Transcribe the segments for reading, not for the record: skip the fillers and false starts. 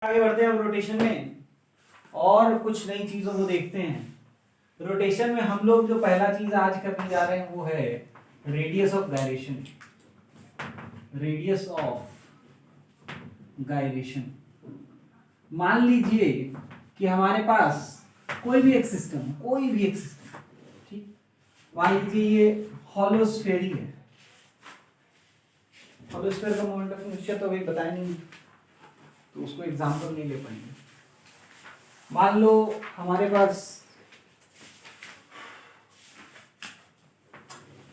आगे बढ़ते हैं हम रोटेशन में और कुछ नई चीजों को देखते हैं। रोटेशन में हम लोग जो पहला चीज आज करने जा रहे हैं वो है radius of gyration. Radius of gyration, मान लीजिए कि हमारे पास कोई भी एक सिस्टम, ठीक, मान लीजिए ये हॉलो स्फीयर ही है। हॉलो स्फीयर का मोमेंट ऑफ इनर्शिया तो अभी बताया नहीं, तो उसको एग्जाम्पल नहीं ले पाएंगे। मान लो हमारे पास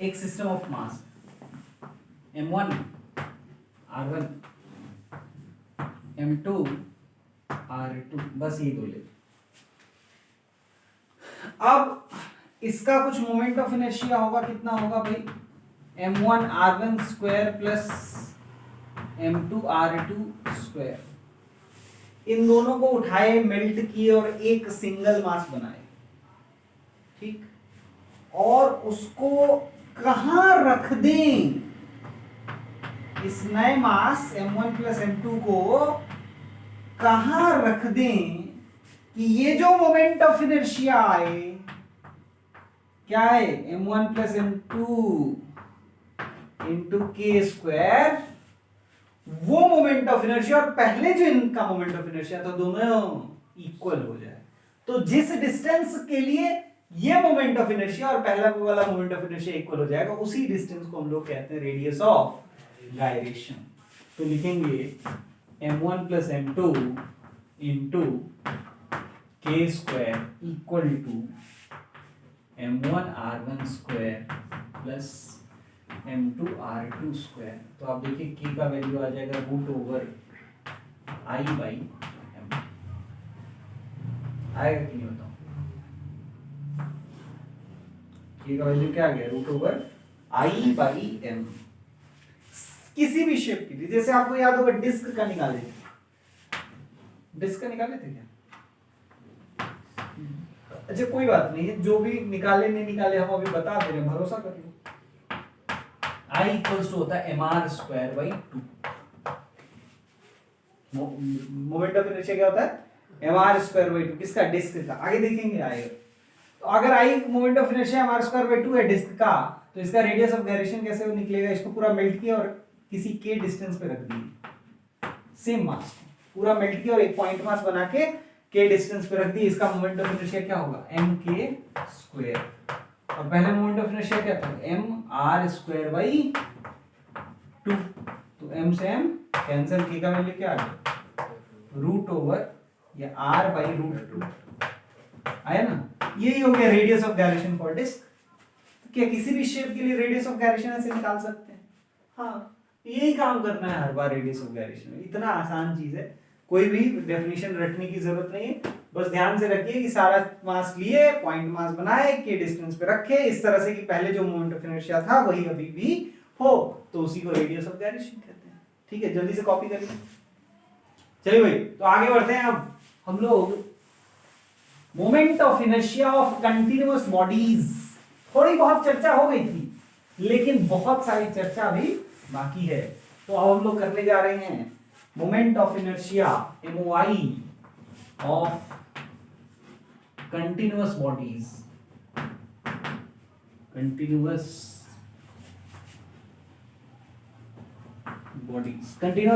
एक system of mass m1 r1 m2 r2, बस ये दो ले। अब इसका कुछ मोमेंट ऑफ इनर्शिया होगा, कितना होगा भाई, m1 r1 square plus m2 r2 square. इन दोनों को उठाए, मेल्ट किए और एक सिंगल मास बनाए, ठीक, और उसको कहां रख दें, इस नए मास m1 प्लस m2 को कहां रख दें कि ये जो मोमेंट ऑफ इनर्शिया आए, क्या है, m1 plus m2 into K square, वो मोमेंट ऑफ इनर्शिया और पहले जो इनका मोमेंट ऑफ इनर्शिया था दोनों इक्वल हो जाए। तो जिस डिस्टेंस के लिए ये मोमेंट ऑफ इनर्शिया और पहला वाला मोमेंट ऑफ इनर्शिया इक्वल हो जाएगा, उसी डिस्टेंस को हम लोग कहते हैं रेडियस ऑफ गायरेशन। तो लिखेंगे m1 plus m2 into K square equal to m1 r1 square plus m2 r2 square. तो आप देखिए k का वैल्यू आ जाएगा root over i by m। आएगा कि नहीं बताओ, k का वैल्यू क्या आ गया, root over i by m। किसी भी शेप के लिए, जैसे आपको याद होगा डिस्क का निकाले थे, डिस्क का निकाले थे क्या? अच्छा कोई बात नहीं है, जो भी निकाले नहीं निकाले हम अभी बता दे रहे हैं, भरोसा कर लो। I इक्वल्स टू होता है mr square by 2। Moment of inertia क्या होता है, mr स्क्वायर बाई 2, किसका, डिस्क का। आगे देखेंगे आएगा। तो अगर I moment of inertia mr square by 2 है डिस्क का, तो इसका रेडियस ऑफ गायरेशन कैसे निकलेगा, इसको पूरा मेल्ट किया और किसी k डिस्टेंस पे रख दिए, सेम मास पूरा मेल्ट किया और एक पॉइंट मास बना के k डिस्टेंस पे रख दिए, इसका मोमेंट ऑफ इनर्शिया क्या होगा, mk स्क्वायर। और पहले मोमेंट ऑफ इनर्शिया क्या था, mr स्क्वायर बाई 2। तो m से m कैंसिल, k का वैल्यू क्या आ गया, रूट ओवर या r बाई रूट 2 आया ना। यही हो गया radius of gyration for disc. तो क्या किसी भी शेप के लिए रेडियस ऑफ गायरेशन ऐसे निकाल सकते हैं? हाँ, यही काम करना है हर बार रेडियस ऑफ गायरेशन में। इतना आसान चीज है, कोई भी डेफिनेशन रटने की जरूरत नहीं है, बस ध्यान से रखिए कि सारा मास लिए, पॉइंट मास बनाए, के डिस्टेंस पे रखे, इस तरह से कि पहले जो मोमेंट ऑफ इनर्शिया था वही अभी भी हो, तो उसी को रेडियस ऑफ गायरेशन कहते हैं। ठीक है, जल्दी से कॉपी करिए। चलिए भाई, तो आगे बढ़ते हैं। अब हम लोग moment of inertia of continuous bodies, थोड़ी बहुत चर्चा हो गई थी, लेकिन बहुत सारी चर्चा अभी बाकी है। तो अब हम लोग करने जा रहे हैं moment of inertia MOI of continuous bodies. Continuous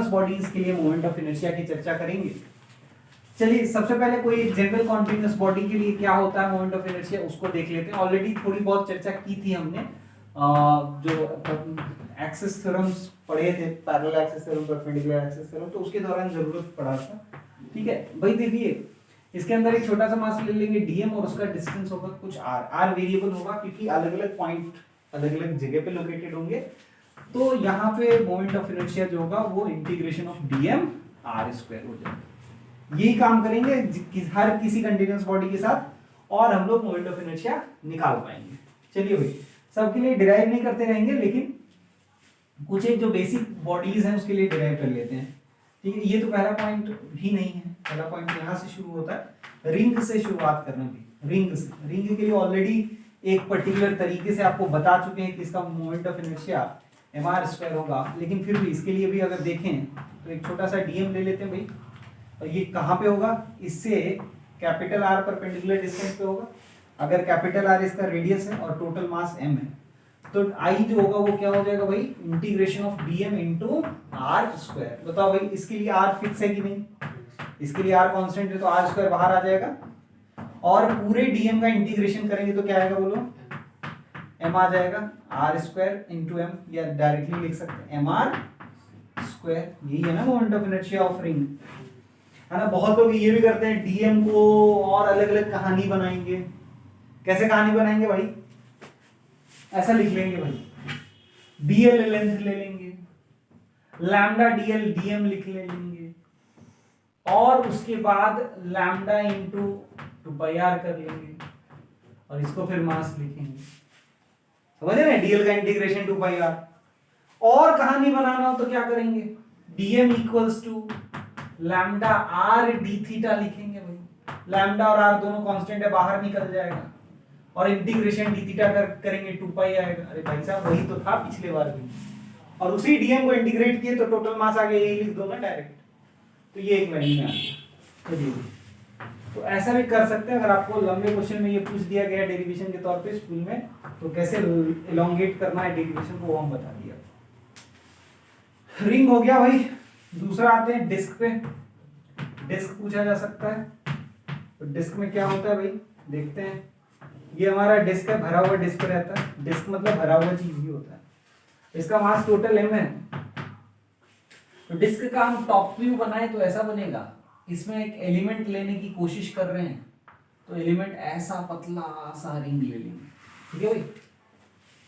bodies के लिए मोमेंट ऑफ इनर्शिया की चर्चा करेंगे। चलिए सबसे पहले कोई जनरल कॉन्टिन्यूअस बॉडी के लिए क्या होता है मोमेंट ऑफ इनर्शिया, उसको देख लेते हैं। ऑलरेडी थोड़ी बहुत चर्चा की थी हमने, जो एक्सिस थ्योरम्स पढ़े थे, parallel axis theorem, perpendicular axis theorem, तो उसके दौरान जरूरत पड़ा था। ठीक है भाई, देखिए इसके अंदर एक छोटा सा मास ले लेंगे dm और उसका डिस्टेंस होगा कुछ r वेरिएबल होगा, क्योंकि अलग अलग पॉइंट अलग अलग जगह पे लोकेटेड होंगे। तो यहाँ पे मोमेंट ऑफ इनर्शिया जो होगा वो integration of dm r square हो जाएगा। यही काम करेंगे हर किसी कंटिन्यूअस बॉडी के साथ, और हम लोग मोमेंट ऑफ इनर्शिया निकाल पाएंगे। चलिए भाई, सबके लिए डिराइव नहीं करते रहेंगे, लेकिन कुछ एक जो बेसिक बॉडीज हैं उसके लिए डिराइव कर लेते हैं। ठीक है, ये तो पहला पॉइंट भी नहीं है, पहला पॉइंट यहाँ से शुरू होता है, रिंग से शुरुआत करना भी। रिंग के लिए ऑलरेडी एक पर्टिकुलर तरीके से आपको बता चुके हैं कि इसका moment of inertia mr square होगा, लेकिन फिर भी इसके लिए भी अगर देखें तो एक छोटा सा dm ले लेते हैं भाई। और ये कहाँ पे होगा, इससे कैपिटल आर परपेंडिकुलर डिस्टेंस पे होगा। अगर कैपिटल आर इसका रेडियस है और टोटल मास एम है, तो आई जो होगा वो क्या हो जाएगा भाई, integration of DM into R square. बताओ भाई इसके लिए आर फिक्स है कि नहीं, इसके लिए आर कांस्टेंट है तो आर स्क्वायर बाहर आ जाएगा, और पूरे डीएम का इंटीग्रेशन करेंगे तो क्या आएगा बोलो, एम आ जाएगा, आर स्क्वायर इंटू एम, या डायरेक्टली लिख सकते हैं एम आर स्क्वायर। यही है ना moment of inertia of ring, है ना। बहुत लोग ये भी करते हैं डीएम को और अलग अलग कहानी बनाएंगे। कैसे कहानी बनाएंगे भाई, ऐसा लिख लेंगे भाई, डीएल लेंथ ले लेंगे, लैम्डा डीएल डीएम लिख लेंगे, और उसके बाद लैम्डा इंटू 2πr कर लेंगे, और इसको फिर मास लिखेंगे। समझे ना, डीएल का इंटीग्रेशन 2πr। और कहानी बनाना हो तो क्या करेंगे, DM equals to lambda R D theta लिखेंगे भाई। लैम्डा और आर दोनों कांस्टेंट है, बाहर निकल जाएगा, और इंटीग्रेशन डी थीटा करेंगे 2π आएगा। अरे भाई साहब वही तो था पिछले बार भी, और उसी डीएम को इंटीग्रेट किए तो टोटल मास आ गया, यही लिख दो ना डायरेक्ट, तो ये एक वैल्यू में आ गया। तो ऐसा भी कर सकते हैं। अगर आपको लंबे क्वेश्चन में ये पूछ दिया गया डेरिवेशन के तौर पे स्कूल में, तो कैसे एलोंगेट करना है डेरिवेशन को, वो हम बता दिया। रिंग हो गया भाई। दूसरा आते हैं डिस्क पे। डिस्क पूछा जा सकता है, तो डिस्क में क्या होता है भाई, देखते हैं। ये हमारा डिस्क है, भरा हुआ डिस्क रहता है। डिस्क मतलब भरा हुआ चीज ही होता है। इसका मास टोटल एम है। तो डिस्क का हम टॉप व्यू बनाए तो ऐसा बनेगा, इसमें एक एलिमेंट लेने की कोशिश कर रहे हैं, तो एलिमेंट ऐसा पतला सा रिंग ले लेंगे, ठीक है भाई।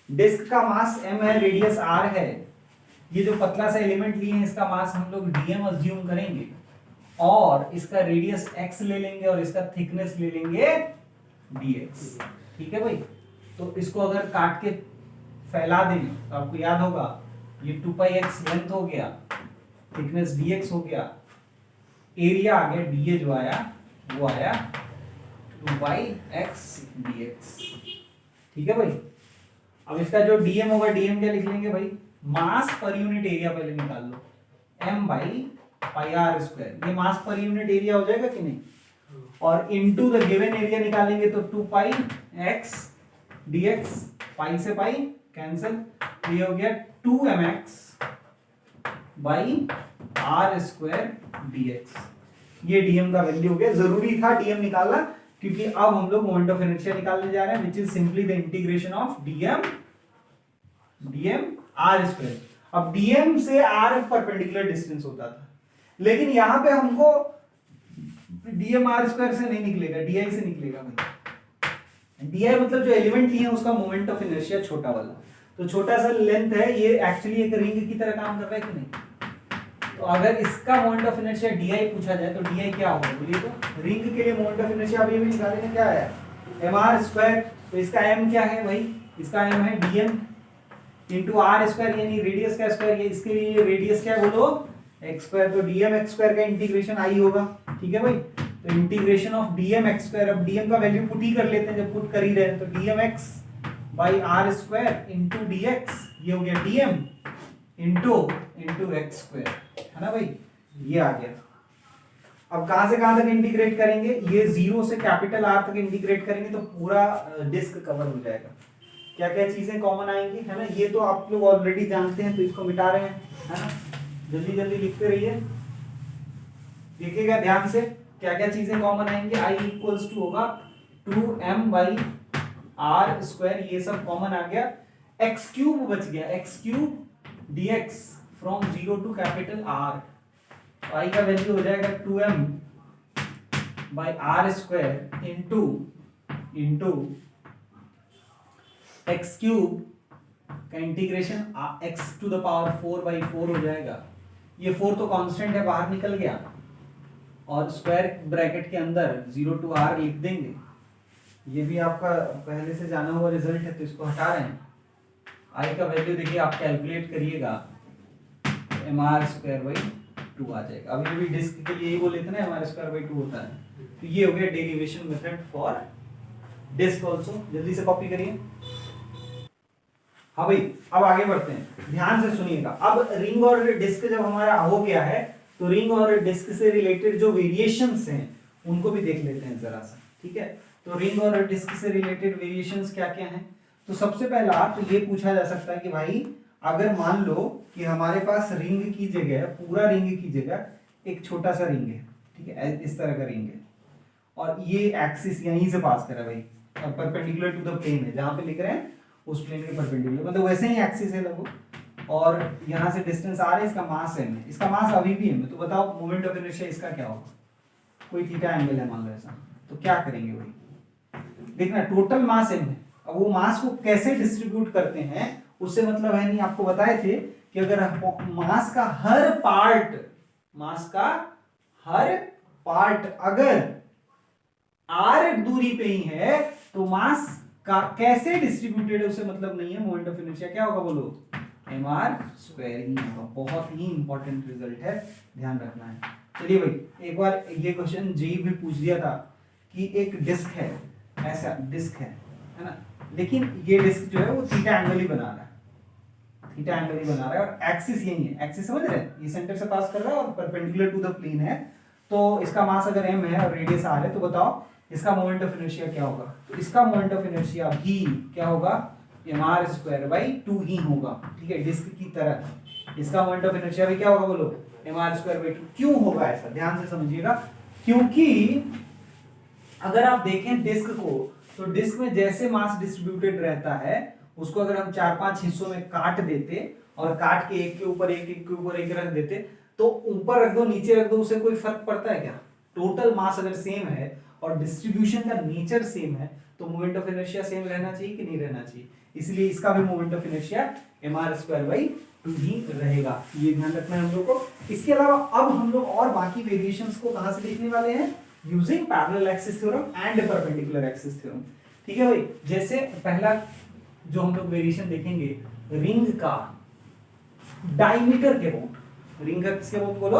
डिस्क का मास m है, रेडियस r है। ये जो पतला सा एलिमेंट लिए हैं, इसका मास हम लोग dm अज्यूम करेंगे, और इसका रेडियस x ले लेंगे, और इसका थिकनेस ले लेंगे dx, ठीक है भाई। तो इसको अगर काट के फैला दें तो आपको याद होगा, ये 2πx लेंथ हो गया, थिकनेस dx हो गया, एरिया आ गया, dA जो आया वो आया 2πx dx, ठीक है भाई। अब इसका जो dm होगा, dm क्या लिख लेंगे भाई, मास पर यूनिट एरिया पहले निकाल लो, m/πr²। ये मास पर यूनिट एरिया हो जाएगा कि नहीं, और इनटू द गिवन एरिया निकालेंगे तो 2πx dx, पाई से पाई कैंसिल, ये हो गया 2mx बाई r² dx। ये dm का वैल्यू हो गया। जरूरी था dm निकालना, क्योंकि अब हम लोग मोमेंट ऑफ इनर्शिया निकालने जा रहे हैं, which is simply the integration of dm r²। अब dm से r परपेंडिकुलर डिस्टेंस होता था, लेकिन यहां पे हमको dm r² से नहीं निकलेगा, di से निकलेगा भाई। di मतलब जो एलिमेंट लिए हैं उसका मोमेंट ऑफ इनर्शिया छोटा वाला, तो छोटा सा लेंथ है, ये एक्चुअली एक रिंग की तरह काम कर रहा है कि नहीं। तो अगर इसका मोमेंट ऑफ इनर्शिया di पूछा जाए तो di क्या होगा बोलिए, तो रिंग के लिए मोमेंट ऑफ इनर्शिया अभी भी निकालेंगे, क्या है mr²। तो इसका m क्या है भाई, इसका m है dm इंटू r², यानी रेडियस का स्क्वायर। ये इसके लिए रेडियस क्या है बोलो, x²। तो dm x² का इंटीग्रेशन i होगा, ठीक है भाई। तो इंटीग्रेशन ऑफ dm x², अब dm का वैल्यू पुट ही कर लेते हैं, जब पुट कर ही रहे हैं, तो dmx by r² into dx, ये हो गया dm इंटू x², है ना भाई, ये आ गया। अब कहां से कहां तक इंटीग्रेट करेंगे, ये 0 से कैपिटल R तक इंटीग्रेट करेंगे तो पूरा डिस्क कवर हो जाएगा। क्या क्या चीजें कॉमन आएंगी, है ना, ये तो आप लोग ऑलरेडी जानते हैं, तो इसको मिटा रहे हैं, है ना। जल्दी जल्दी लिखते रहिए, देखिएगा ध्यान से क्या क्या चीजें कॉमन आएंगी। i इक्वल्स टू होगा 2m/r², ये सब कॉमन आ गया। x³ बच गया, x³ dx from 0 to capital R। i का वैल्यू हो जाएगा 2m/r² इंटू x³ का इंटीग्रेशन x⁴/4 हो जाएगा। ये 4 तो कांस्टेंट है, बाहर निकल गया, और स्क्वायर ब्रैकेट के अंदर 0 टू r लिख देंगे। ये भी आपका पहले से जाना हुआ रिजल्ट है, तो इसको हटा रहे हैं। i का वैल्यू देखिए, आप कैलकुलेट करिएगा, mr²/2 आ जाएगा। अब ये भी डिस्क के लिए ही बोले थे ना, mr²/2 होता है। तो ये हो गया derivation method for disc also. जल्दी से कॉपी करिए। हाँ भाई, अब आगे बढ़ते हैं, ध्यान से सुनिएगा। अब रिंग और डिस्क जब हमारा हो गया है, तो तो रिंग और डिस्क से रिलेटेड जो वेरिएशंस हैं उनको भी देख लेते हैं जरा सा, ठीक है। तो रिंग और डिस्क से रिलेटेड वेरिएशंस क्या क्या हैं? तो सबसे पहला तो ये पूछा जा सकता है कि भाई अगर मान लो कि हमारे पास रिंग की जगह, पूरा रिंग की जगह एक छोटा सा रिंग है, ठीक है, इस तरह का रिंग है, और ये एक्सिस यहीं से पास कर रहा है भाई, और परपेंडिकुलर टू द प्लेन है, जहां पे लिख रहे हैं उस प्लेन के परपेंडिकुलर, मतलब वैसे ही एक्सिस है लगभग, और यहाँ से डिस्टेंस आ रहा है, इसका मास m है, इसका मास अभी भी m है, तो बताओ मोमेंट ऑफ इनर्शिया इसका क्या होगा? कोई थीटा एंगल है मान लो ऐसा, तो क्या करेंगे भाई? देखना टोटल मास m है, अब वो मास को कैसे डिस्ट्रीब्यूट करते हैं उससे मतलब है नहीं। आपको बताए थे कि अगर मास का हर पार्ट अगर r दूरी पे ही है तो मास का कैसे डिस्ट्रीब्यूटेड है उससे मतलब नहीं है। मोमेंट ऑफ इनर्शिया क्या होगा बोलो? mr² ही होगा। बहुत ही इंपॉर्टेंट रिजल्ट है, ध्यान रखना है। चलिए भाई, एक बार ये क्वेश्चन जेई भी पूछ दिया था कि एक डिस्क है, ऐसा डिस्क है ना, लेकिन ये डिस्क जो है वो थीटा एंगल ही बना रहा है, थीटा एंगल ही बना रहा है, और एक्सिस यही है, एक्सिस समझ रहे हैं, ये सेंटर से पास कर रहा है और परपेंडिकुलर टू द प्लेन है। तो इसका मास अगर m है और रेडियस r है, तो बताओ इसका मोमेंट ऑफ इनर्शिया क्या होगा? तो इसका मोमेंट ऑफ इनर्शिया भी क्या होगा? mr²/2 ही होगा, ठीक है, डिस्क की तरह। इसका मोमेंट ऑफ इनर्शिया भी क्या होगा बोलो? mr²/2। क्यों होगा ऐसा? ध्यान से समझिएगा, क्योंकि अगर आप देखें डिस्क को, तो डिस्क में जैसे मास डिस्ट्रीब्यूटेड रहता है उसको अगर हम 4-5 हिस्सों में काट देते और काट के एक के ऊपर एक रख देते, तो ऊपर रख दो नीचे रख दो, उससे कोई फर्क पड़ता है क्या? टोटल मास अगर सेम है और डिस्ट्रीब्यूशन का नेचर सेम है तो मोमेंट ऑफ इनर्शिया सेम रहना चाहिए कि नहीं रहना चाहिए? इसलिए इसका भी मोमेंट ऑफ इनर्शिया mr²/2 ही रहेगा, ये ध्यान रखना है हम लोग को। इसके अलावा अब हम लोग और बाकी वेरिएशंस को कहां से देखने वाले हैं? Using parallel axis theorem and perpendicular axis theorem, ठीक है भाई। जैसे पहला जो हम लोग वेरिएशन देखेंगे, रिंग का डायमीटर के बोट, रिंग का किसके बोट बोलो?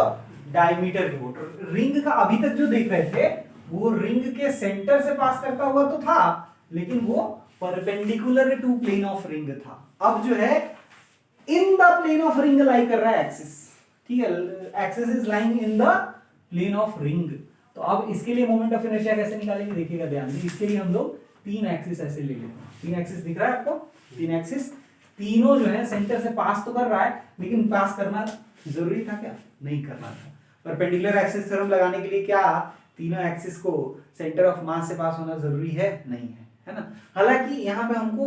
डायमीटर के बोट। रिंग का अभी तक जो देख रहे थे वो रिंग के सेंटर से पास करता हुआ तो था, लेकिन वो perpendicular to plane of ring था। अब जो है in the plane of ring lie कर रहा है एक्सिस, ठीक है, axis is lying in the plane of ring. तो अब इसके लिए मोमेंट ऑफ इनर्शिया कैसे निकालेंगे देखिएगा ध्यान से। इसके लिए हम लोग 3 एक्सिस ऐसे ले लेते हैं, 3 एक्सिस दिख रहा है आपको? 3 एक्सिस, तीनों जो है सेंटर से पास तो कर रहा है, लेकिन पास करना जरूरी था क्या? नहीं करना था। परपेंडिकुलर एक्सिस थ्योरम लगाने के लिए क्या तीनों एक्सिस को सेंटर ऑफ मास से पास होना जरूरी है? नहीं है ना। हालांकि यहाँ पे हमको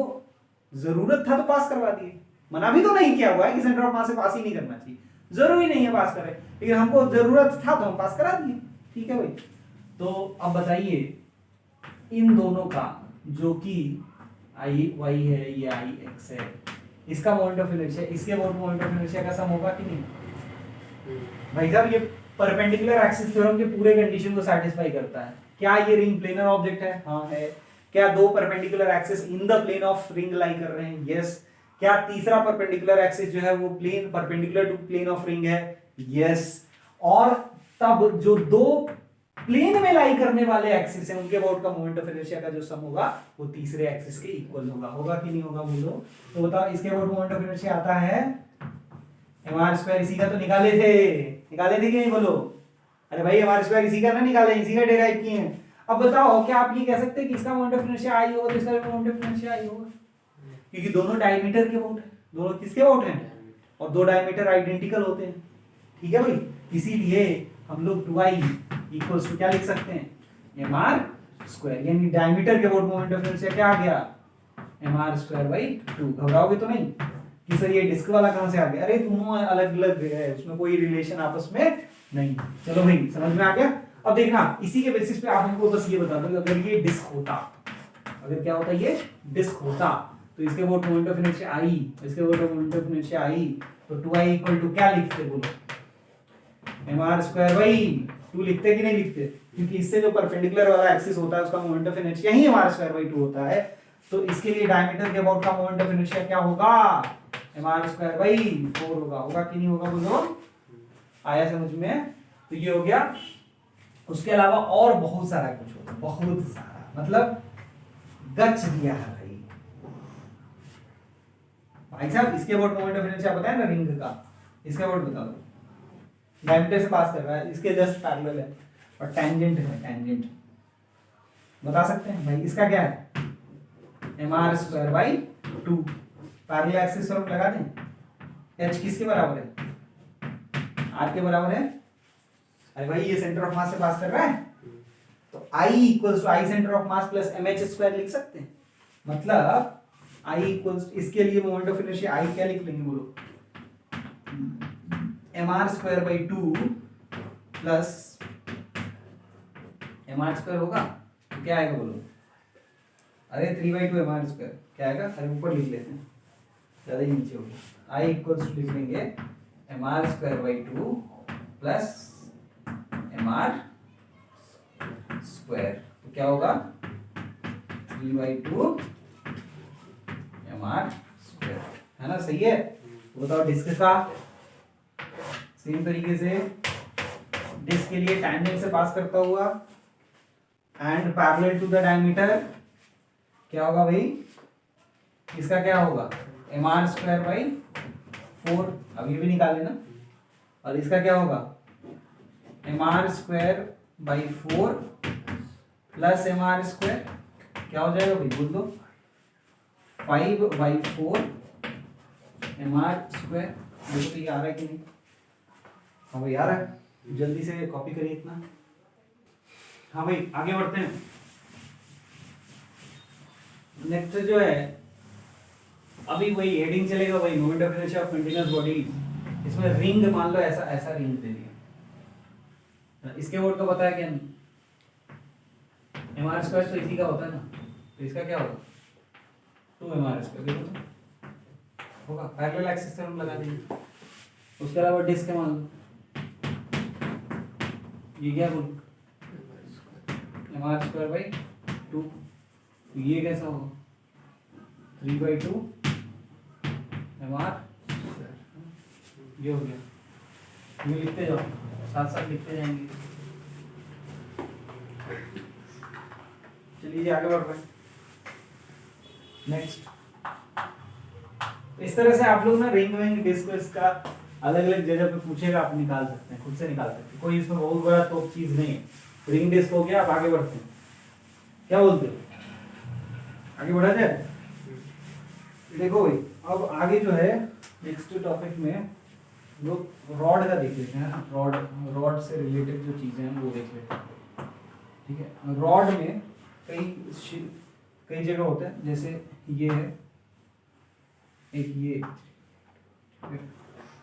जरूरत था तो पास करवा दिए, मना भी तो नहीं किया हुआ है कि सेंटर ऑफ मास से पास ही नहीं करना चाहिए, जरूरी नहीं है पास करें, लेकिन हमको जरूरत था तो हम पास करा दिए, ठीक है भाई। तो अब बताइए इन दोनों का, जो कि आई वाई है, ये आई एक्स है, इसका मोमेंट ऑफ इनर्शिया, इसके मोमेंट ऑफ इनर्शिया का सम होगा कि नहीं? भाई साहब ये परपेंडिकुलर एक्सिस थ्योरम के पूरे कंडीशन को सैटिस्फाई करता है। क्या ये रिंग प्लेनर ऑब्जेक्ट है? हाँ है। क्या दो perpendicular axis in the plane of ring lie कर रहे हैं? यस। क्या तीसरा परपेंडिकुलर एक्सिस जो है वो plane perpendicular to plane of ring है? यस। और तब जो दो प्लेन में लाई करने वाले एक्सिस हैं उनके अबाउट का मोमेंट ऑफ इनर्शिया का जो सम होगा वो तीसरे एक्सिस के इक्वल होगा कि नहीं होगा बोलो? तो बताओ इसके अबाउट मोमेंट ऑफ इनर्शिया आता है mr²। इसी का तो निकाले थे कि नहीं बोलो? अरे भाई mr² इसी का ना निकाले, इसी का डेराइव किए हैं। अब बताओ क्या आप ये कह सकते हैं कि इसका मोमेंट ऑफ इनर्शिया आई होगा तो इसका मोमेंट ऑफ इनर्शिया आई होगा? क्योंकि दोनों डायमीटर के अबाउट है, दोनों किसके अबाउट हैं? और दो डायमीटर आइडेंटिकल होते हैं, ठीक है भाई। इसीलिए हम लोग 2i इक्वल्स टू क्या लिख सकते हैं? mr², यानी डायमीटर के अबाउट मोमेंट ऑफ इनर्शिया क्या आ गया? mr²/2। घबराओगे तो नहीं कि सर ये डिस्क वाला कहां से आ गया? अरे दोनों अलग अलग है, उसमें कोई रिलेशन आपस में नहीं। चलो भाई समझ में आ गया। अब देखना इसी के बेसिस पे आप हमको बस ये बता दो, अगर ये डिस्क होता, अगर क्या होता, ये डिस्क होता, तो इसके about moment of inertia I, इसके about moment of inertia I, तो 2i इक्वल टू क्या लिखते बोलो? mr²/2 लिखते कि नहीं लिखते? क्योंकि इससे जो परपेंडिकुलर वाला एक्सिस होता है उसका moment of inertia he mr²/2 होता है। तो इसके लिए डायमीटर के अबाउट का मोमेंट ऑफ इनर्शिया क्या होगा? mr²/4 होगा कि नहीं होगा बोलो? आया समझ में? तो ये हो गया। उसके अलावा और बहुत सारा कुछ होगा, बहुत सारा, मतलब गच दिया है भाई साहब। इसके अबाउट मोमेंट ऑफ इनर्शिया पता है ना रिंग का? इसके अबाउट बता दो। डायमीटर से पास कर रहा है, इसके जस्ट पैरेलल है और टेंजेंट है, टेंजेंट बता सकते हैं भाई इसका क्या है, mr²/2 पैरेलल एक्सिस पर लगा दें। h किसके बराबर है, r के बराबर है। अरे भाई ये सेंटर ऑफ मास से पास कर रहा है तो I equals to I centre of mass plus mh² लिख सकते हैं। मतलब I इक्वल्स, इसके लिए मोमेंट ऑफ इनर्शिया I क्या लिख लेंगे बोलो, mr²/2 प्लस mr² होगा तो क्या आएगा बोलो, अरे 3/2 mr² क्या आएगा, अरे ऊपर लिख लेते हैं ज्यादा ही नीचे होगा। I इक्वल्स लिख लेंगे mr²/2 प्लस mr² तो क्या होगा 3/2 mr², है ना, सही है। तो बताओ डिस्क का सेम तरीके से डिस्क के लिए टेंजेंट से पास करता हुआ and parallel to the diameter क्या होगा भाई, इसका क्या होगा mr²/4, अब ये भी निकाल लेना, और इसका क्या होगा mr²/4 प्लस mr² क्या हो जाएगा भाई बोल दो, 5/4 mr²। देखो तो ये आ रहा है कि नहीं, हाँ भाई आ रहा है, जल्दी से कॉपी करिए इतना। हाँ भाई आगे बढ़ते हैं। नेक्स्ट जो है अभी वही हेडिंग चलेगा, वही moment of inertia of continuous body. इसमें रिंग मान लो ऐसा ऐसा रिंग दे दिया, इसके वर्ड तो पता है क्या, mr² तो इसी का होता है ना, तो इसका क्या होगा 2mr² होगा, पैरेलल एक्सिस से हम लगा देंगे। उसके अलावा डिस्क मान लो, ये क्या बोल mr²/2, तो ये कैसा होगा 3/2 mr², ये हो गया। ये लिखते जाओ, साथ साथ लिखते जाएंगे। चलिए आगे बढ़ रहे हैं। नेक्स्ट इस तरह से आप लोग ना रिंग विंग डिस्क इसका अलग अलग जगह पे पूछेगा, आप निकाल सकते हैं, खुद से निकाल सकते हैं, कोई इसमें बहुत बड़ा तो चीज नहीं है। रिंग डिस्क हो गया, आप आगे बढ़ते हैं, क्या बोलते हो आगे बढ़ा जाए। देखो भाई अब आगे जो है नेक्स्ट टॉपिक में लोग रॉड का देख लेते हैं, रॉड से रिलेटेड जो चीजें हैं वो देख लेते हैं, ठीक है। रॉड में कई जगह होते हैं, जैसे ये है एक ये।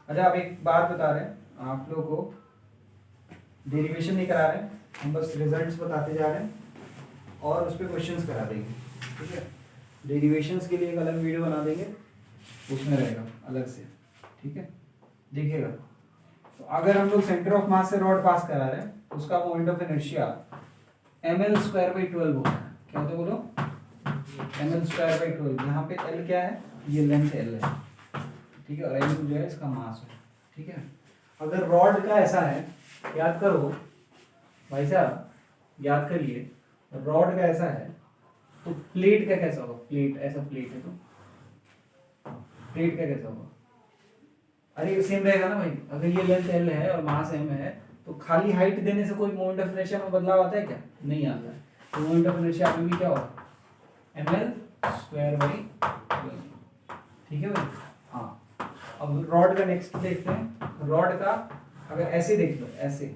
अच्छा आप एक बात बता रहे हैं, आप लोगों को डेरिवेशन नहीं करा रहे हैं, हम बस रिजल्ट्स बताते जा रहे हैं और उस पर क्वेश्चंस करा देंगे, ठीक है। डेरिवेशंस के लिए एक अलग वीडियो बना देंगे, उसमें रहेगा अलग से, ठीक है, देखिएगा। तो अगर हम लोग सेंटर ऑफ मास से रॉड पास करा रहे हैं तो उसका मोमेंट ऑफ इनर्शिया ml²/12 होगा। क्या होता है बोलो ml²/12। यहाँ पे l क्या है, ये लेंथ l है, ठीक है, और l जो है इसका मास है, ठीक है। अगर रॉड का ऐसा है, याद करो भाई साहब, याद करिए, रॉड का ऐसा है तो प्लेट का कैसा होगा, प्लेट ऐसा प्लेट है तो प्लेट का कैसा होगा, अरे सेम रहेगा ना भाई। अगर ये लेंथ l है और मास m है तो खाली हाइट देने से कोई मोमेंट ऑफ इनर्शिया में बदलाव आता है क्या, नहीं आता है। तो मोमेंट ऑफ इनर्शिया अभी भी क्या होगा ml²/12, ठीक है भाई। हाँ अब रॉड का नेक्स्ट देखते हैं। रॉड का अगर ऐसे देख लो, ऐसे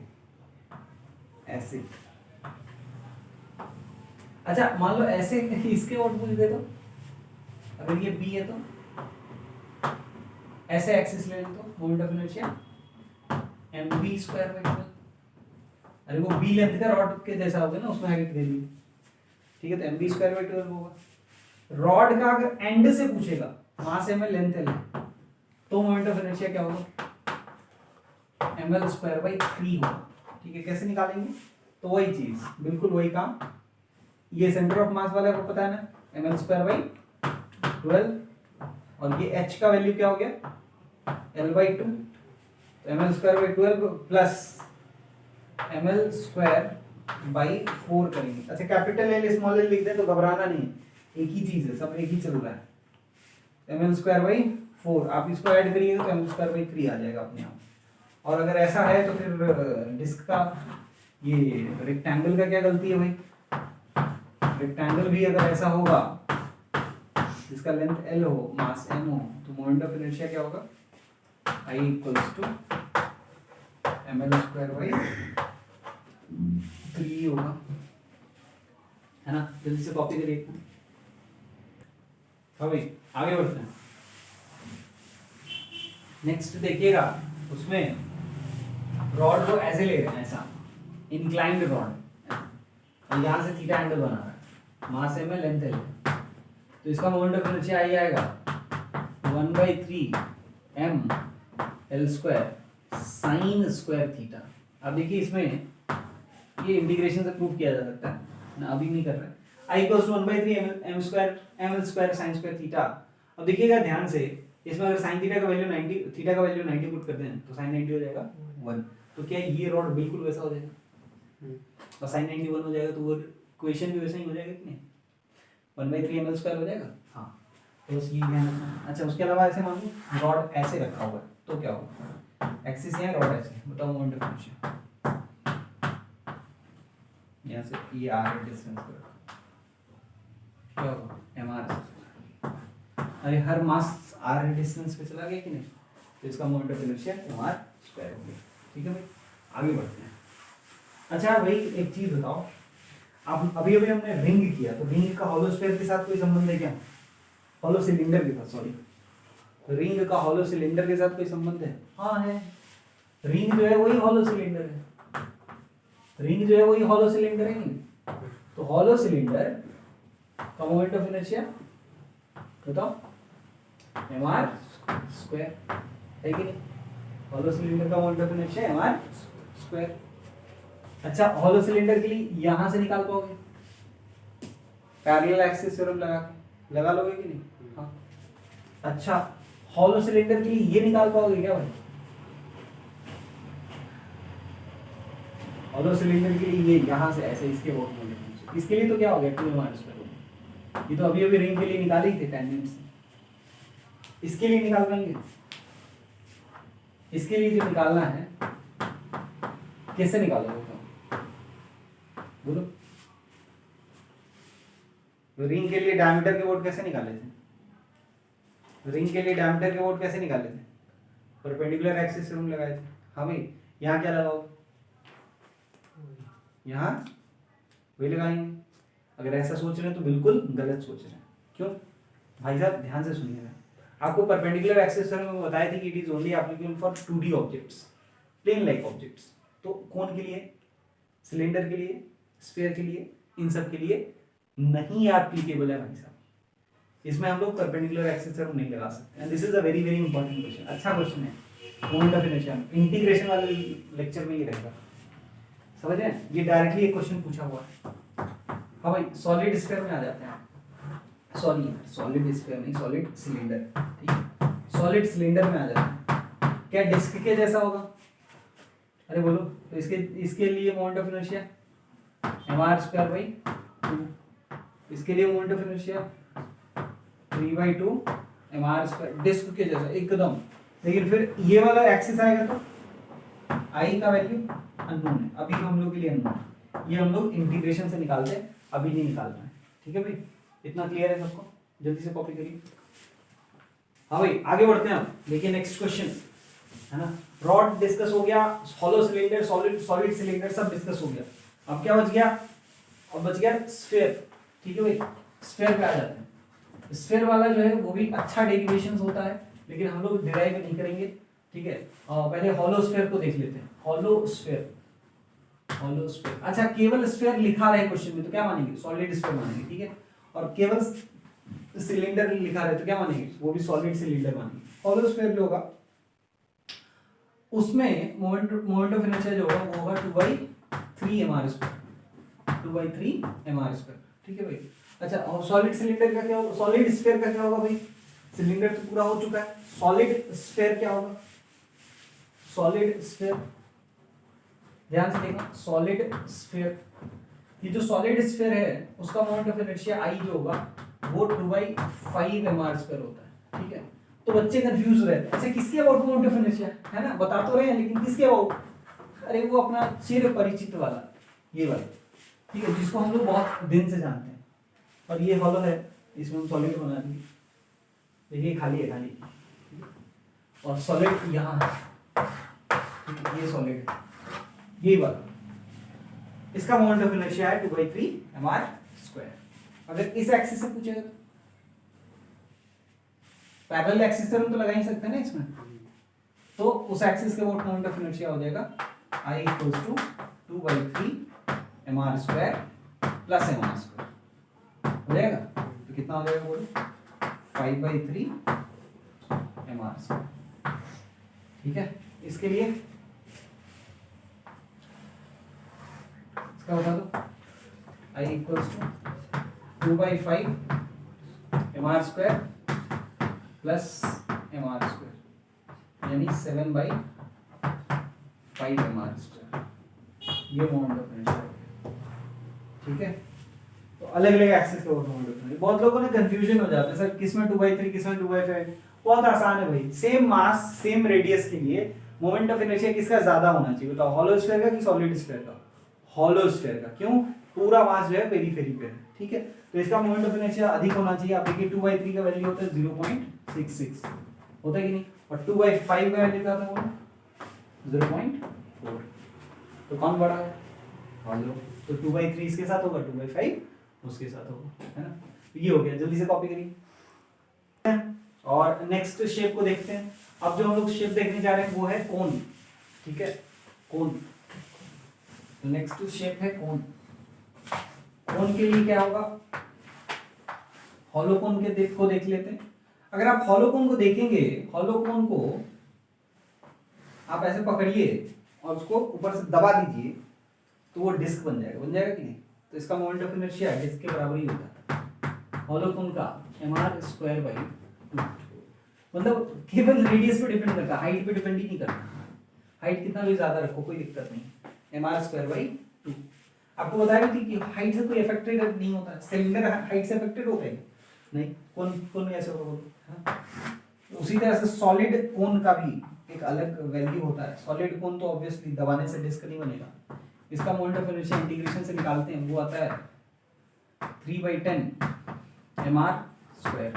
ऐसे, अच्छा मान लो ऐसे इसके आउटपुट दे दो, अगर ये बी है तो ऐसे एक्सिस ले लो तो मोमेंट ऑफ इनर्शिया mv²/12। अरे वो बी लेंथ का रॉड के जैसा होगा ना, उसमें हाइट दे दी, ठीक है, तो mv²/12 होगा। रॉड का अगर एंड से पूछेगा, मास m है लेंथ l है, तो मोमेंट ऑफ इनर्शिया क्या होगा ml²/3 होगा, ठीक है। कैसे निकालेंगे, तो वही चीज, बिल्कुल वही काम। ये सेंटर ऑफ मास वाला को पता है ना, ml²/12, और ये h का वैल्यू क्या हो गया l/2, तो ml²/12 प्लस ml²/4 करेंगे। अच्छा कैपिटल L स्मॉल l लिख दें तो घबराना नहीं, एक ही चीज है, सब एक ही चल रहा है। ml²/4 आप इसको ऐड करिएगा तो ml²/3 आ जाएगा अपने आप। और अगर ऐसा है तो फिर डिस्क का ये रेक्टेंगल का क्या गलती है भाई? रेक्टेंगल भी अगर ऐसा होगा जिसका लेंथ L हो, मास M हो, तो मोमेंट ऑफ इनर्शिया क्या होगा? I equals to ml square by 3 होगा, है ना? जल्दी से कॉपी करिए। हाँ भाई आगे बढ़ते हैं। नेक्स्ट देखिएगा, उसमें रॉड को ऐसे ले रहे हैं, ऐसा इंक्लाइंड रॉड, और यहाँ से थीटा एंगल बना रहा है, मास m है, लेंथ L है, तो इसका मोमेंट ऑफ इनर्शिया आई आएगा 1/3 m L square sine square theta. अब देखिए इसमें ये इंटीग्रेशन से प्रूव किया जा सकता है ना, अभी नहीं कर रहे हैं। I equals to 1/3 m square m L square sine square theta. अब देखिएगा ध्यान से, इसमें अगर साइन थीटा का वैल्यू 90, थीटा का वैल्यू 90 पुट करते हैं तो साइन 90 हो जाएगा 1। तो क्या ये रॉड बिल्कुल वैसा हो जाएगा, और साइन 90 1 हो जाएगा, तो वो इक्वेशन भी वैसा ही हो जाएगा कि नहीं? 1/3 ml स्क्वायर हो जाएगा। हाँ तो बस ये ध्यान रखना। अच्छा उसके अलावा ऐसे मान लो रॉड ऐसे रखा हुआ है तो क्या होगा? एक्सिस है, रॉड ऐसे, बताओ मोमेंट ऑफ इनर्शिया। यहाँ से ये r डिस्टेंस पर क्या होगा? mr। अरे हर मास r डिस्टेंस पे चला गया कि नहीं, तो इसका moment of inertia mr square हो गया। ठीक है भाई, आगे बढ़ते हैं। अच्छा भाई एक चीज बताओ, अब अभी अभी हमने रिंग किया, तो रिंग का हॉलो स्फीयर के साथ कोई संबंध है क्या? हॉलो सिलेंडर के साथ, सॉरी, रिंग का हॉलो सिलेंडर के साथ कोई संबंध है? हाँ है। रिंग जो है वही हॉलो सिलेंडर है, रिंग जो है वही हॉलो सिलेंडर है नहीं? तो हॉलो सिलेंडर का मोमेंट ऑफ इनर्शिया बताओ, mr स्क्वायर है कि नहीं? हॉलो सिलेंडर का moment of inertia mr square. अच्छा हॉलो सिलेंडर के लिए यहां से निकाल पाओगे पैरेलल एक्सिस थ्योरम लगा लोगे कि नहीं? हाँ। अच्छा हॉलो सिलेंडर के लिए ये निकाल पाओगे क्या भाई? हॉलो सिलेंडर के लिए ये यहां से ऐसे इसके वोट मोमेंट, इसके लिए तो क्या हो गया 2mr स्क्वायर। ये तो अभी अभी रिंग के लिए निकाले ही थे टेंजेंट से, इसके लिए निकाल पाएंगे? इसके लिए जो निकालना है कैसे निकालोगे बोलो? रिंग के लिए डायमीटर के वोट कैसे निकाले थे? रिंग के लिए डायमीटर के वोट कैसे निकाले थे? परपेंडिकुलर एक्सिस थ्योरम लगाए थे। हाँ भाई यहाँ क्या लगाओगे? यहाँ वही लगाएंगे। अगर ऐसा सोच रहे हैं तो बिल्कुल गलत सोच रहे हैं। क्यों भाई साहब, ध्यान से सुनिएगा। आपको परपेंडिकुलर एक्सिस थ्योरम में बताया था कि it is only applicable for 2D objects, plane like objects. तो कौन के लिए? सिलेंडर के लिए, स्फीयर के लिए, इन सब के लिए नहीं एप्लीकेबल है भाई साहब। इसमें हम लोग परपेंडिकुलर एक्सिस थ्योरम नहीं लगा सकते। And this is a very very important question. अच्छा क्वेश्चन है, मोमेंट ऑफ इनर्शिया इंटीग्रेशन वाले लेक्चर में ही रहेगा, समझ रहे हैं? ये डायरेक्टली एक क्वेश्चन पूछा हुआ है। हाँ भाई सॉलिड स्फीयर में आ जाते हैं। सॉरी सॉलिड स्फीयर नहीं, सॉलिड सिलेंडर, ठीक है? सॉलिड सिलेंडर में आ जाते हैं। क्या डिस्क के जैसा होगा? अरे बोलो। तो इसके लिए moment of inertia mr square by 2, इसके लिए moment of inertia 3/2 mr square, disc के जैसा एकदम। लेकिन फिर ये वाला एक्सिस आएगा तो I का वैल्यू अननोन है, अभी हम लोग के लिए अननोन है। ये हम लोग इंटीग्रेशन से निकालते हैं, अभी नहीं निकालना है। ठीक है भाई, इतना क्लियर है सबको? जल्दी से कॉपी करिए। हाँ भाई आगे बढ़ते हैं हम। देखिए नेक्स्ट क्वेश्चन है ना, रॉड डिस्कस हो गया, हॉलो सिलेंडर, सॉलिड सिलेंडर सब डिस्कस हो गया। अब क्या बच गया? अब बच गया स्फीयर। ठीक है भाई, स्फीयर पे आ जाते हैं। स्फीयर वाला जो है वो भी अच्छा डेरिवेशंस होता है, लेकिन हम लोग डिराइव नहीं करेंगे। ठीक है, पहले हॉलो स्फीयर को देख लेते हैं। Hollow sphere, hollow sphere. अच्छा केवल स्फीयर लिखा रहे क्वेश्चन में तो क्या मानेंगे? सॉलिड स्फीयर मानेंगे। ठीक है, और केवल सिलेंडर लिखा रहे तो क्या मानेंगे? वो भी सॉलिड सिलेंडर मानेंगे। हॉलो स्फीयर जो होगा उसमें मोमेंट ऑफ इनर्शिया जो होगा वो होगा 2/3 mr स्क्वायर, 2/3 mr स्क्वायर। ठीक है भाई। अच्छा और सॉलिड सिलेंडर का क्या होगा? सॉलिड स्फीयर का क्या होगा भाई? सिलेंडर तो पूरा हो चुका है, सॉलिड स्फीयर क्या होगा? सॉलिड स्फीयर ध्यान से देखना, सॉलिड स्फीयर, ये जो सॉलिड स्फीयर है उसका मोमेंट ऑफ इनर्शिया I जो होगा वो 2/5 mr स्क्वायर होता है। ठीक है, तो बच्चे कंफ्यूज रहते हैं, अच्छा किसके अबाउट मोमेंट ऑफ इनर्शिया है ना, बता तो रहे हैं लेकिन किसके अबाउट, अरे वो अपना चिर परिचित वाला, ये वाला, ठीक है, जिसको हम लोग बहुत दिन से जानते हैं। और ये हॉलो है, इसमें हम सॉलिड बना देंगे, देखिए खाली है खाली, और सॉलिड यहाँ है, ये सॉलिड है, ये वाला, इसका मोमेंट ऑफ इनर्शिया है 2/3 mr²। अगर इस एक्सिस से पूछेगा तो पैरेलल एक्सिस से हम तो लगा ही सकते हैं ना इसमें, तो उस एक्सिस के अबाउट मोमेंट ऑफ इनर्शिया हो जाएगा I = 2/3 mr² प्लस mr², हो जाएगा, तो कितना हो जाएगा बोलो, 5/3 mr²। ठीक है, इसके लिए इसका बता दो, I = 2/5 mr² प्लस mr², यानी 7/5 mr², ये मोमेंट ऑफ इनर्शिया। ठीक है, तो अलग अलग एक्सिस के मोमेंट ऑफ इनर्शिया, बहुत लोगों ने कंफ्यूजन हो जाता है सर किस में 2/3 किस में 2/5, बहुत आसान है भाई, सेम मास सेम रेडियस के लिए मोमेंट ऑफ इनर्शिया किसका ज्यादा होना चाहिए बताओ, हॉलो स्फीयर का कि सॉलिड स्फीयर का, हॉलो स्फीयर का, क्यों, पूरा मास जो है पेरीफेरी पे है, ठीक है, तो इसका मोमेंट ऑफ इनर्शिया अधिक होना चाहिए। आप देखिए 2/3 का वैल्यू होता है 0.66, होता है कि नहीं, और 2/5 का वैल्यू क्या होता है 0.4, तो कौन बड़ा है, हॉलो, तो 2/3 इसके साथ होगा, 2/5 उसके साथ होगा, है ना, तो ये हो गया, जल्दी से कॉपी करिए। और नेक्स्ट शेप को देखते हैं, अब जो हम लोग शेप देखने जा रहे हैं वो है कोन, ठीक है, कोन, नेक्स्ट शेप है कोन। कोन के लिए क्या होगा, हॉलो कोन के देख लेते हैं। अगर आप हॉलो कोन को देखेंगे, हॉलो कोन को आप ऐसे पकड़िए और उसको ऊपर से दबा दीजिए तो वो डिस्क बन जाएगा कि नहीं, तो इसका मोमेंट ऑफ इनर्शिया डिस्क के बराबर ही होता है हॉलो कोन का, mr²/2, मतलब केवल रेडियस पे डिपेंड करता है, हाइट पे डिपेंड ही नहीं करता, हाइट कितना भी ज्यादा रखो कोई दिक्कत नहीं, mr²/2। आपको बताया भी थी कि हाइट से कोई अफेक्टेड नहीं होता, सिलेंडर हाइट से अफेक्टेड होते हैं नहीं, कौन ऐसे होगा बोलो, हाँ? उसी तरह से सॉलिड कोन का भी एक अलग वैल्यू होता है, सॉलिड कोन तो ऑब्वियसली दबाने से डिस्क नहीं बनेगा, इसका मोमेंट ऑफ इनर्शिया इंटीग्रेशन से निकालते हैं, वो आता है 3/10 mr²।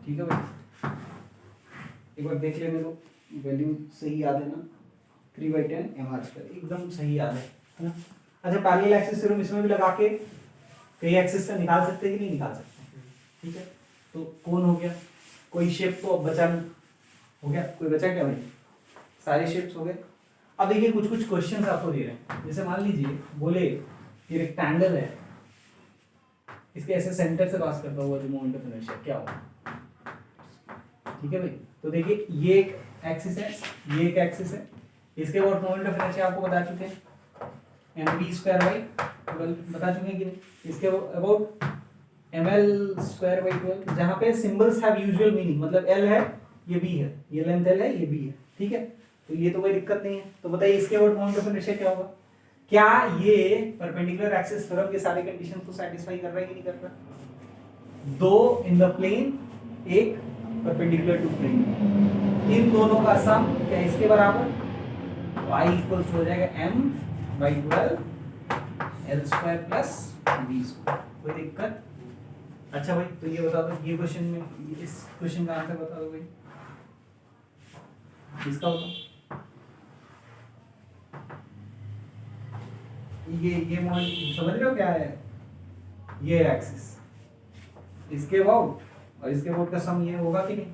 ठीक है भाई, एक बार देख लेने दो, वैल्यू सही याद है ना, 3/10 mr², एकदम सही याद है ना। अच्छा, पैरेलल एक्सिस थ्योरम इसमें भी लगा के कई एक्सिस का निकाल सकते हैं कि नहीं निकाल सकते, ठीक है, तो कौन हो गया, कोई शेप तो बचा नहीं, हो गया, कोई बचा क्या भाई, सारे शेप्स हो गए। अब देखिए कुछ कुछ क्वेश्चंस आपको दे रहे हैं, जैसे मान लीजिए बोले ये रेक्टेंगल है, इसके ऐसे सेंटर से पास करता हुआ जो मोमेंट ऑफ इनर्शिया क्या होगा, ठीक है भाई, तो देखिए ये एक एक्सिस है, ये एक एक्सिस है, इसके अबाउट मोमेंट ऑफ इनर्शिया आपको बता चुके हैं, mv²/12 बता चुके हैं कि नहीं, इसके अबाउट ml²/12, जहां पे सिंबल्स हैव यूजुअल मीनिंग, मतलब l है ये b है, ये लेंथ l है ये b है, ठीक है, तो ये तो कोई दिक्कत नहीं है। तो बताइए इसके अबाउट मोमेंट ऑफ इनर्शिया क्या होगा, क्या ये परपेंडिकुलर एक्सिस थ्योरम के सारे कंडीशन को सेटिस्फाई कर रहा है कि नहीं कर रहा, दो इन द प्लेन, एक परपेंडिकुलर टू प्लेन, इन दोनों का सम क्या इसके बराबर, तो I हो जाएगा m/12 l² प्लस b², कोई दिक्कत। अच्छा भाई, तो ये बता दो, ये क्वेश्चन में इस क्वेश्चन का आंसर बता दो भाई, इसका होगा ये मोमेंट समझ रहे हो क्या है, ये एक्सिस, इसके अबाउट और इसके अबाउट का सम ये होगा कि नहीं,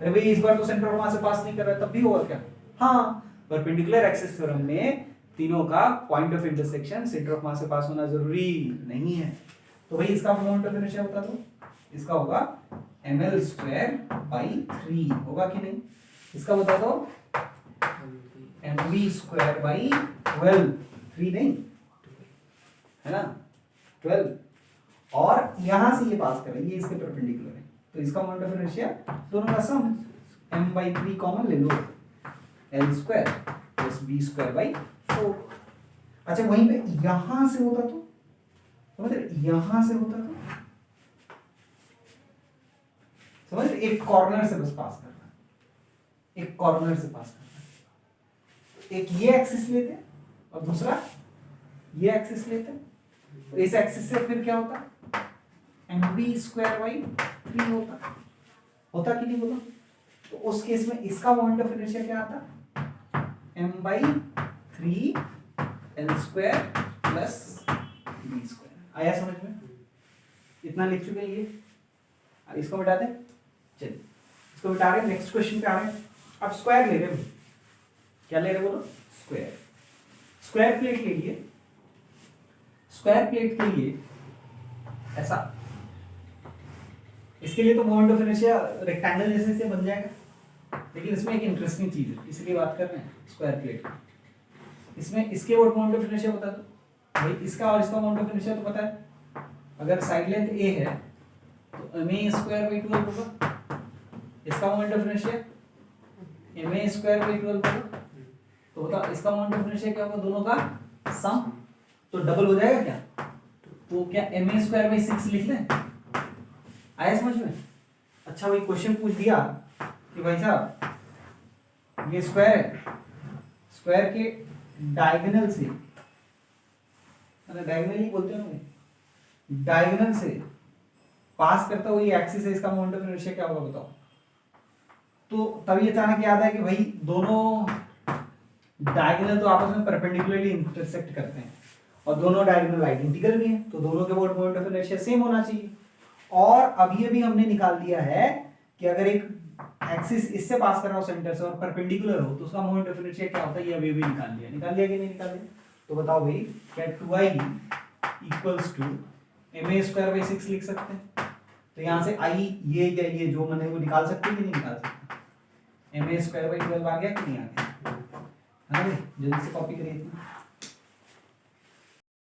अरे भाई इस बार तो सेंटर ऑफ मास से पास नहीं कर रहा है, तब भी होगा क्या, हाँ, परपेंडिकुलर एक्सिस थ्योरम में तीनों का point of intersection centre of मास से पास होना जरूरी नहीं है, तो भाई इसका मोमेंट ऑफ इनर्शिया बता दो, इसका होगा ml²/3 होगा कि नहीं, इसका बता दो mv²/12, 3 नहीं है ना, 12, और यहां से ये पास कर रहा है, ये इसके परपेंडिकुलर है, तो इसका मोमेंट ऑफ इनर्शिया दोनों का सम m/3 कॉमन ले लो, l² प्लस b²/4। अच्छा, वहीं पे यहां से होता तो मतलब यहां से होता तो समझ, एक कॉर्नर से बस पास करना है, एक कॉर्नर से पास करना है। एक ये एक्सिस लेते हैं और दूसरा ये एक्सिस लेते हैं, तो इस एक्सिस से फिर क्या होता है, mv² होता कि नहीं होता? तो उस केस में इसका मोमेंट ऑफ इनर्शिया क्या आता, m/3 l² प्लस v²। आया समझ में? इतना लिख चुके हैं ये, इसको मिटा दें। चलिए इसको मिटा रहे हैं, नेक्स्ट क्वेश्चन पे आ रहे हैं। अब स्क्वायर ले रहे हैं, क्या ले रहे हैं बोलो, स्क्वायर। स्क्वायर प्लेट ले लिए, स्क्वायर प्लेट के लिए ऐसा, इसके लिए तो मोमेंट ऑफ इनर्शिया रेक्टेंगल जैसे से बन जाएगा, लेकिन इसमें एक इंटरेस्टिंग चीज है, इसलिए बात कर रहे हैं स्क्वायर प्लेट की। इसमें इसके और मोमेंट ऑफ इनर्शिया बता दो भाई, इसका और इसका मोमेंट ऑफ इनर्शिया तो पता है। अगर साइड लेंथ a है तो ma² by 12 होगा, इसका moment of inertia ma² by 12 होगा। तो बताओ इसका मोमेंट ऑफ इनर्शिया क्या होगा, दोनों का सम, तो डबल हो जाएगा क्या? तो क्या ma² by 6 लिख लें? आया समझ में? अच्छा वही क्वेश्चन पूछ दिया कि भाई साहब ये स्क्वायर है, स्क्वायर के डायगोनल से, डायगोनल ही बोलते हैं ना, डायगोनल से पास करता हुआ ये एक्सिस है, इसका मोमेंट ऑफ इनर्शिया क्या होगा बताओ? तो तभी अचानक याद है कि भाई दोनों डायगोनल तो आपस में परपेंडिकुलरली इंटरसेक्ट करते हैं और दोनों डायगोनल आइडेंटिकल भी हैं, तो दोनों के मोमेंट ऑफ इनर्शिया सेम होना चाहिए। और अब ये भी हमने निकाल दिया है कि अगर एक एक्सिस इससे पास कर रहा हो सेंटर से और परपेंडिकुलर हो तो उसका मोमेंट ऑफ इनर्शिया क्या होता है, ये अभी भी निकाल दिया कि नहीं निकाल दिया? तो बताओ भाई, क्या 2i = ma² by 6 लिख सकते हैं? तो यहाँ से i ये जो मैंने वो निकाल सकते हैं कि नहीं निकाल सकते? ma² by 12 आ गया कि नहीं आ गया? हाँ जल्दी से कॉपी करिए।